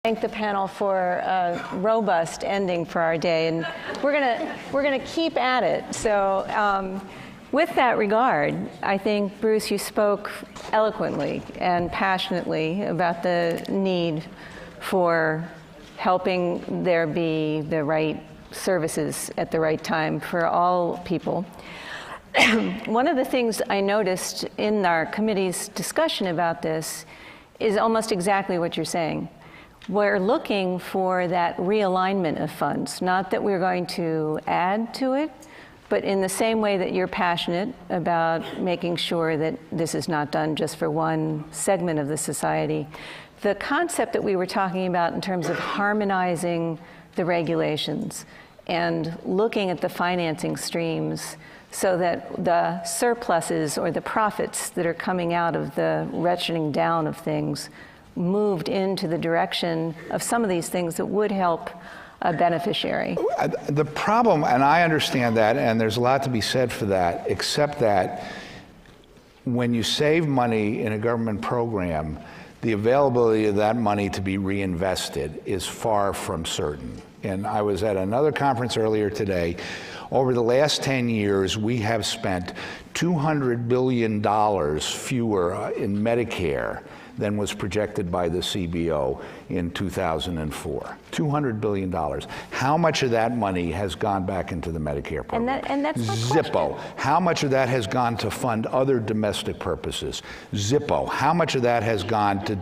Thank the panel for a robust ending for our day, and we're gonna keep at it. So, with that regard, I think Bruce, you spoke eloquently and passionately about the need for helping there be the right services at the right time for all people. One of the things I noticed in our committee's discussion about this is almost exactly what you're saying. We're looking for that realignment of funds, not that we're going to add to it, but in the same way that you're passionate about making sure that this is not done just for one segment of the society. The concept that we were talking about in terms of harmonizing the regulations and looking at the financing streams so that the surpluses or the profits that are coming out of the ratcheting down of things moved into the direction of some of these things that would help a beneficiary. The problem, and I understand that, and there's a lot to be said for that, except that when you save money in a government program, the availability of that money to be reinvested is far from certain. And I was at another conference earlier today. Over the last 10 years, we have spent $200 billion fewer in Medicare than was projected by the CBO in 2004. $200 billion. How much of that money has gone back into the Medicare program? And that's my Zippo. question. How much of that has gone to fund other domestic purposes? Zippo. How much of that has gone to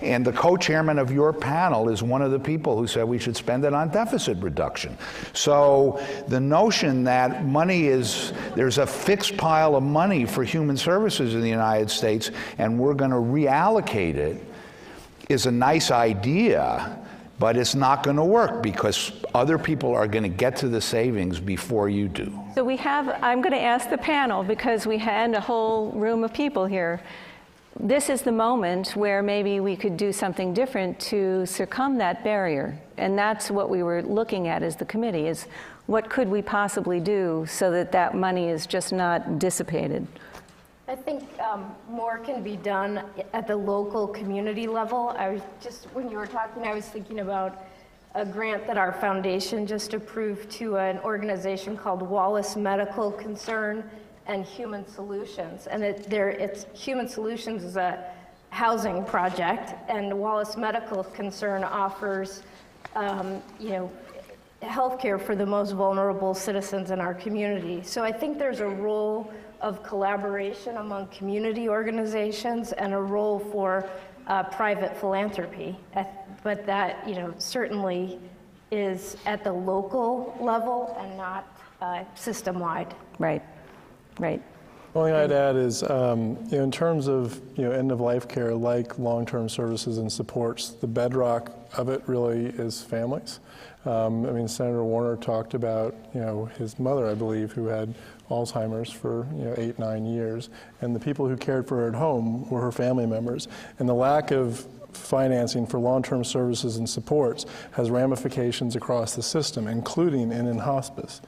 and the co-chairman of your panel is one of the people who said we should spend it on deficit reduction. So the notion that money is, there's a fixed pile of money for human services in the United States and we're going to reallocate it is a nice idea, but it's not going to work because other people are going to get to the savings before you do. So I'm going to ask the panel, because we had a whole room of people here. This is the moment where maybe we could do something different to circum that barrier. And that's what we were looking at as the committee, is what could we possibly do so that that money is just not dissipated? I think more can be done at the local community level. When you were talking, I was thinking about a grant that our foundation just approved to an organization called Wallace Medical Concern and Human Solutions. And it's Human Solutions is a housing project, and Wallace Medical Concern offers healthcare for the most vulnerable citizens in our community. So I think there's a role of collaboration among community organizations and a role for private philanthropy. But that, certainly is at the local level and not system-wide. Right, right. The only thing I'd add is, in terms of end-of-life care, like long-term services and supports, the bedrock of it really is families. Senator Warner talked about his mother, I believe, who had Alzheimer's for 8-9 years, and the people who cared for her at home were her family members. And the lack of financing for long-term services and supports has ramifications across the system, including in hospice.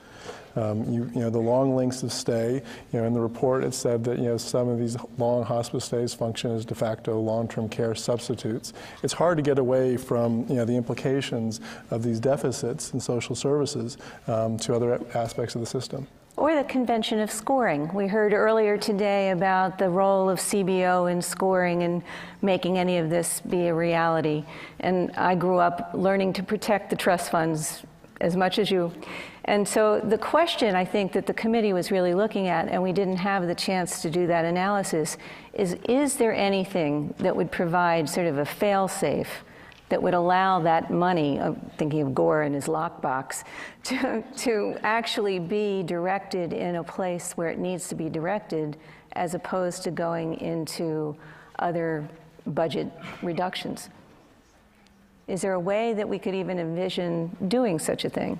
The long lengths of stay, in the report it said that some of these long hospice stays function as de facto long-term care substitutes. It's hard to get away from the implications of these deficits in social services to other aspects of the system. Or the convention of scoring. We heard earlier today about the role of CBO in scoring and making any of this be a reality. And I grew up learning to protect the trust funds as much as you. And so the question I think that the committee was really looking at, and we didn't have the chance to do that analysis, is there anything that would provide sort of a fail-safe that would allow that money, thinking of Gore and his lockbox, to actually be directed in a place where it needs to be directed, as opposed to going into other budget reductions? Is there a way that we could even envision doing such a thing?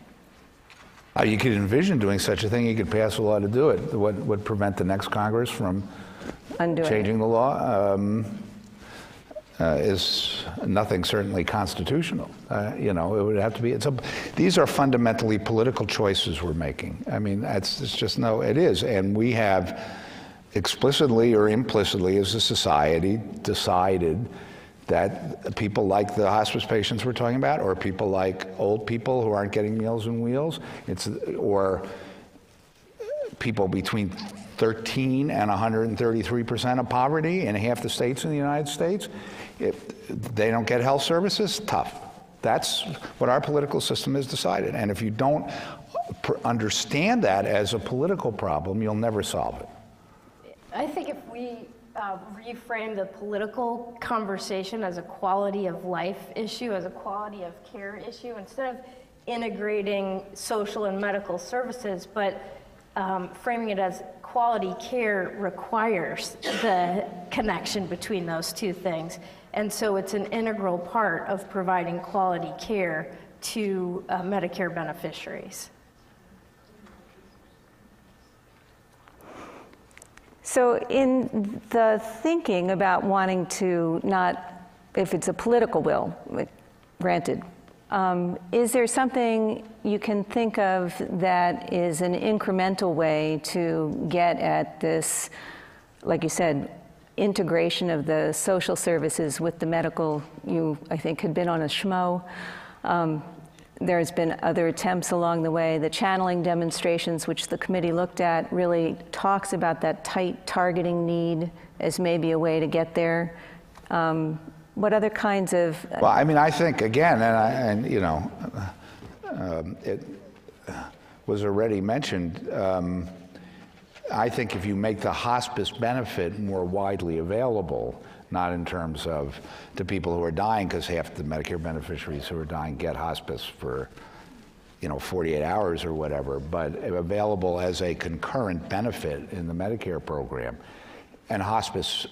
You could envision doing such a thing. You could pass a law to do it. What would prevent the next Congress from changing the law? Is nothing certainly constitutional. It would have to be. These are fundamentally political choices we're making. It's just it is, and we have explicitly or implicitly as a society decided that people like the hospice patients we're talking about, or people like old people who aren't getting Meals on Wheels, or people between 13 and 133% of poverty in half the states in the United States, they don't get health services, tough. That's what our political system has decided. And if you don't understand that as a political problem, you'll never solve it. I think if we reframe the political conversation as a quality of life issue, as a quality of care issue, instead of integrating social and medical services, but framing it as quality care requires the connection between those two things. And so it's an integral part of providing quality care to Medicare beneficiaries. So in the thinking about wanting to not, if it's a political will, granted, is there something you can think of that is an incremental way to get at this, like you said, integration of the social services with the medical? You, I think, had been on a schmo. There's been other attempts along the way. The channeling demonstrations, which the committee looked at, really talks about that tight targeting need as maybe a way to get there. What other kinds of... Well, I mean, I think, again, it was already mentioned, I think if you make the hospice benefit more widely available, not in terms of to people who are dying, because half the Medicare beneficiaries who are dying get hospice for 48 hours or whatever, but available as a concurrent benefit in the Medicare program. And hospice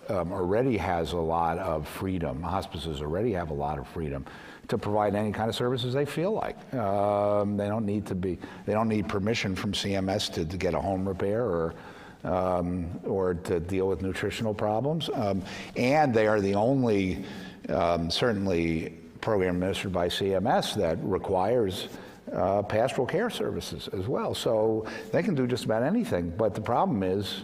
already has a lot of freedom. Hospices already have a lot of freedom to provide any kind of services they feel like. They don't need permission from CMS to get a home repair or to deal with nutritional problems. And they are the only, certainly, program administered by CMS that requires pastoral care services as well. So they can do just about anything. But the problem is,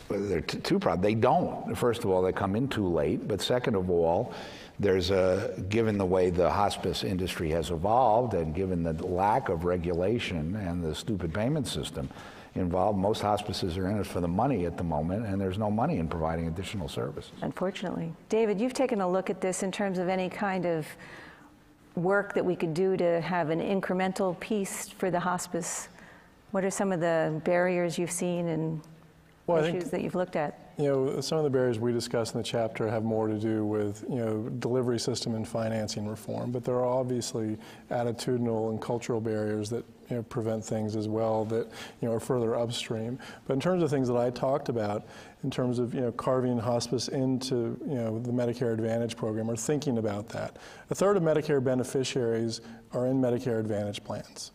there are two problems. They don't. First of all, they come in too late. But second of all, given the way the hospice industry has evolved and given the lack of regulation and the stupid payment system involved, most hospices are in it for the money at the moment, and there's no money in providing additional services. Unfortunately. David, you've taken a look at this in terms of any kind of work that we could do to have an incremental piece for the hospice. What are some of the barriers you've seen and issues that you've looked at? Some of the barriers we discuss in the chapter have more to do with, delivery system and financing reform, but there are obviously attitudinal and cultural barriers that, prevent things as well that, are further upstream. But in terms of things that I talked about, in terms of, carving hospice into, the Medicare Advantage program, or thinking about that. A third of Medicare beneficiaries are in Medicare Advantage plans.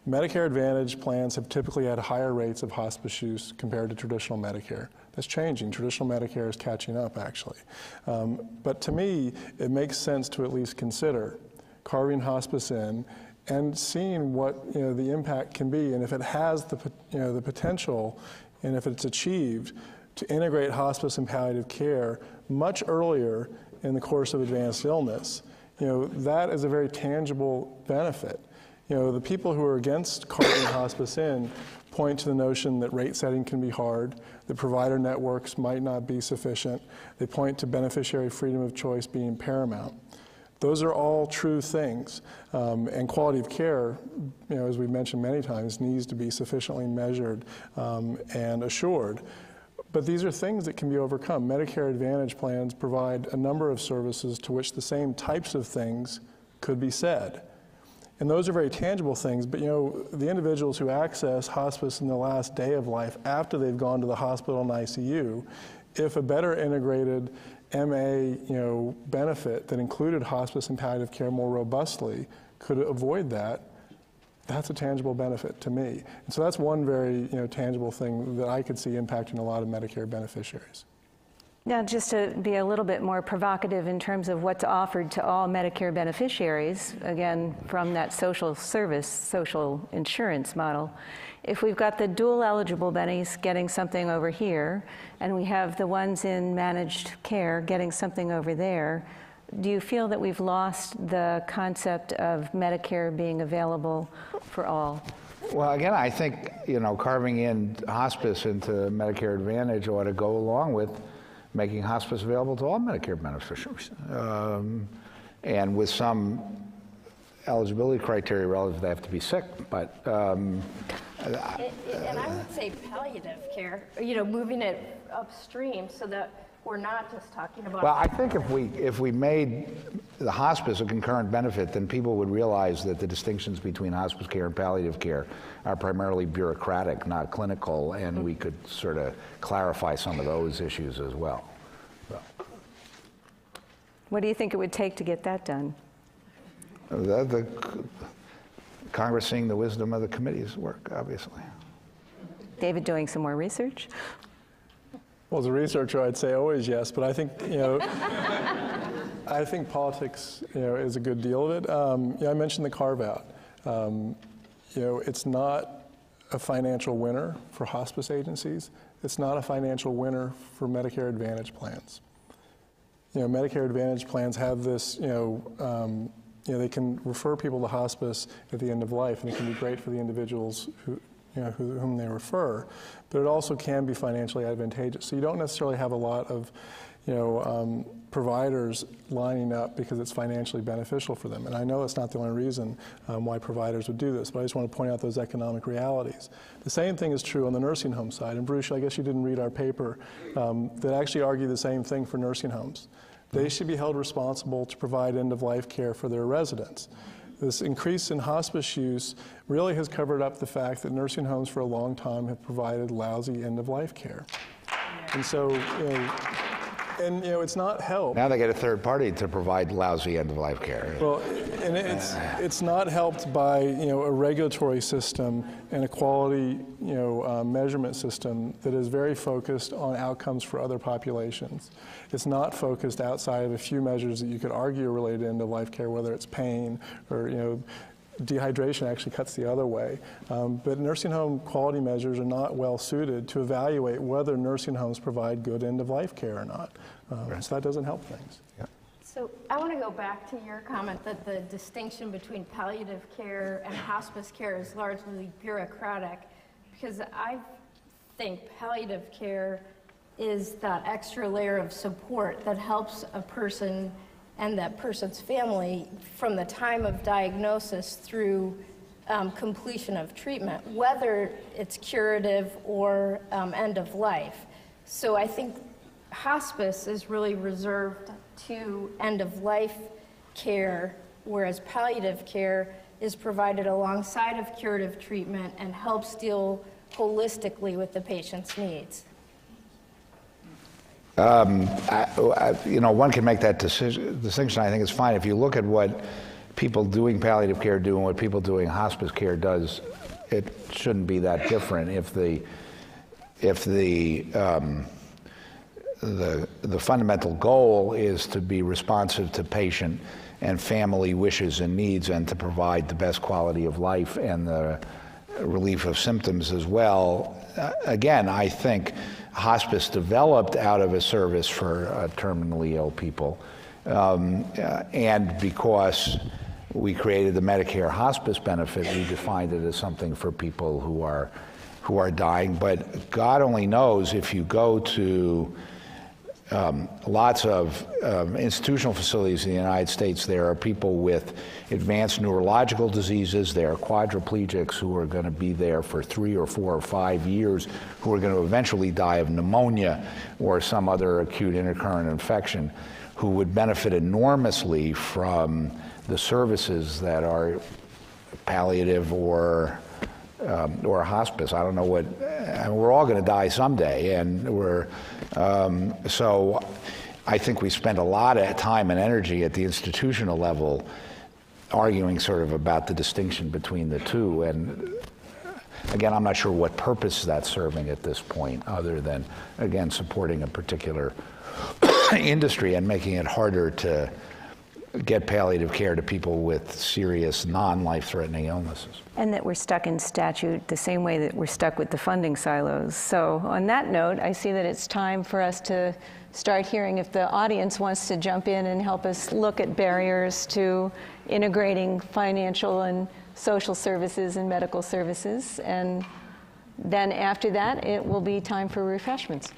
Medicare Advantage plans have typically had higher rates of hospice use compared to traditional Medicare. That's changing. Traditional Medicare is catching up, actually. But to me, it makes sense to at least consider carving hospice in and seeing what the impact can be, and if it has the potential, and if it's achieved, to integrate hospice and palliative care much earlier in the course of advanced illness. That is a very tangible benefit. The people who are against carving hospice in point to the notion that rate setting can be hard, that provider networks might not be sufficient. They point to beneficiary freedom of choice being paramount. Those are all true things. And quality of care, as we've mentioned many times, needs to be sufficiently measured and assured. But these are things that can be overcome. Medicare Advantage plans provide a number of services to which the same types of things could be said. And those are very tangible things, but the individuals who access hospice in the last day of life after they've gone to the hospital and ICU, if a better integrated MA benefit that included hospice and palliative care more robustly could avoid that, that's a tangible benefit to me. And so that's one very tangible thing that I could see impacting a lot of Medicare beneficiaries. Now, just to be a little bit more provocative in terms of what's offered to all Medicare beneficiaries, again, from that social service, social insurance model, if we've got the dual eligible bennies getting something over here, and we have the ones in managed care getting something over there, do you feel that we've lost the concept of Medicare being available for all? Well, again, I think, carving in hospice into Medicare Advantage ought to go along with making hospice available to all Medicare beneficiaries, and with some eligibility criteria relative, they have to be sick, but. And I would say palliative care, moving it upstream so that we're not just talking about. Well, I think if we made the hospice a concurrent benefit, then people would realize that the distinctions between hospice care and palliative care are primarily bureaucratic, not clinical, and we could sort of clarify some of those issues as well. So. What do you think it would take to get that done? The Congress seeing the wisdom of the committee's work, obviously. David doing some more research? Well, as a researcher, I'd say always yes, but I think, I think politics, is a good deal of it. I mentioned the carve-out. It's not a financial winner for hospice agencies. It's not a financial winner for Medicare Advantage plans. Medicare Advantage plans have this, they can refer people to hospice at the end of life, and it can be great for the individuals whom they refer, but it also can be financially advantageous. So you don't necessarily have a lot of, providers lining up because it's financially beneficial for them. And I know it's not the only reason why providers would do this, but I just want to point out those economic realities. The same thing is true on the nursing home side. And Bruce, I guess you didn't read our paper that actually argue the same thing for nursing homes. They should be held responsible to provide end-of-life care for their residents. This increase in hospice use really has covered up the fact that nursing homes for a long time have provided lousy end-of-life care. And so, it's not helped. Now they get a third party to provide lousy end-of-life care. Well, and it's not helped by, a regulatory system and a quality, measurement system that is very focused on outcomes for other populations. It's not focused outside of a few measures that you could argue are related to end-of-life care, whether it's pain or, dehydration actually cuts the other way. But nursing home quality measures are not well suited to evaluate whether nursing homes provide good end-of-life care or not. So that doesn't help things. Yeah. So I want to go back to your comment that the distinction between palliative care and hospice care is largely bureaucratic, because I think palliative care is that extra layer of support that helps a person and that person's family from the time of diagnosis through completion of treatment, whether it's curative or end of life. So I think hospice is really reserved to end of life care, whereas palliative care is provided alongside of curative treatment and helps deal holistically with the patient's needs. One can make that distinction. I think it's fine. If you look at what people doing palliative care do and what people doing hospice care does, it shouldn't be that different. If the fundamental goal is to be responsive to patient and family wishes and needs and to provide the best quality of life and the relief of symptoms as well, again, I think hospice developed out of a service for terminally ill people, and because we created the Medicare hospice benefit, we defined it as something for people who are dying. But God only knows, if you go to lots of institutional facilities in the United States, there are people with advanced neurological diseases, there are quadriplegics who are going to be there for 3 or 4 or 5 years, who are going to eventually die of pneumonia or some other acute intercurrent infection, who would benefit enormously from the services that are palliative or hospice. I don't know what, we're all going to die someday, and so I think we spend a lot of time and energy at the institutional level arguing sort of about the distinction between the two, and Again, I'm not sure what purpose that's serving at this point, other than, again, supporting a particular industry and making it harder to get palliative care to people with serious non-life-threatening illnesses. And that we're stuck in statute the same way that we're stuck with the funding silos. So on that note, I see that it's time for us to start hearing if the audience wants to jump in and help us look at barriers to integrating financial and social services and medical services. And then after that, it will be time for refreshments.